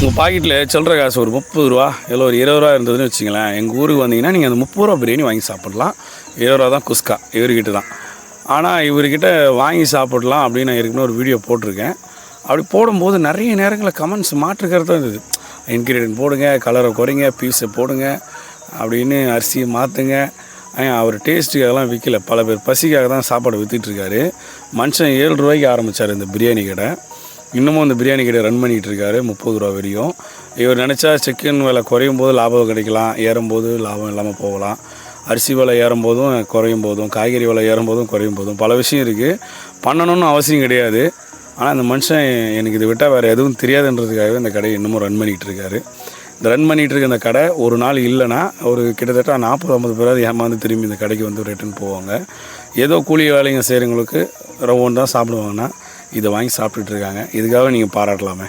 உங்கள் பாக்கெட்டில் சில்லற காசு ஒரு 30 ரூபா இல்லை ஒரு 20 ரூபா இருந்ததுன்னு வச்சுங்களேன், எங்கள் ஊருக்கு வந்தீங்கன்னா நீங்கள் அந்த 30 ரூபா பிரியாணி வாங்கி சாப்பிட்லாம். 20 ரூபா தான் குஸ்கா இவர்கிட்ட தான். ஆனால் இவர்கிட்ட வாங்கி சாப்பிட்லாம் அப்படின்னு நான் ஏற்கனவே ஒரு வீடியோ போட்டிருக்கேன். அப்படி போடும்போது நிறைய நேரங்களில் கமெண்ட்ஸ் மாற்றுக்கிறது தான் இருந்தது. இன்க்ரீடியன்ட் போடுங்க, கலரை குறைங்க, பீஸை போடுங்க, அப்படின்னு அரிசியை மாற்றுங்க. அவர் டேஸ்ட்டுக்காகலாம் விற்கல, பல பேர் பசிக்காக தான் சாப்பாடு விற்றுட்ருக்காரு. மனுஷன் 7 ரூபாய்க்கு ஆரம்பித்தார் இந்த பிரியாணி கடை. இன்னமும் அந்த பிரியாணி கடை ரன் பண்ணிகிட்டு இருக்காரு 30 ரூபா வரையும். இவர் நினச்சா சிக்கன் விலை குறையும் போது லாபம் கிடைக்கலாம், ஏறும்போது லாபம் இல்லாமல் போகலாம். அரிசி விலை ஏறும் போதும் குறையும் போதும், காய்கறி விலை ஏறும் போதும் குறையும் போதும் பல விஷயம் இருக்குது. பண்ணணும்னு அவசியம் கிடையாது. ஆனால் அந்த மனுஷன் எனக்கு இதை விட்டால் வேறு எதுவும் தெரியாதுன்றதுக்காகவே இந்த கடையை இன்னமும் ரன் பண்ணிகிட்டு இருக்காரு. இந்த ரன் பண்ணிகிட்டு இருக்க இந்த கடை ஒரு நாள் இல்லைன்னா ஒரு கிட்டத்தட்ட 40-50 பேராது ஏமாந்து திரும்பி இந்த கடைக்கு வந்து ரிட்டர்ன் போவாங்க. ஏதோ கூலி வேலைங்க செய்கிறவங்களுக்கு ரவுண்ட் தான் சாப்பிடுவாங்கன்னா இதை வாங்கி சாப்பிட்டுட்டு இருக்காங்க. இதுக்காக நீங்கள் பாராட்டலாமே.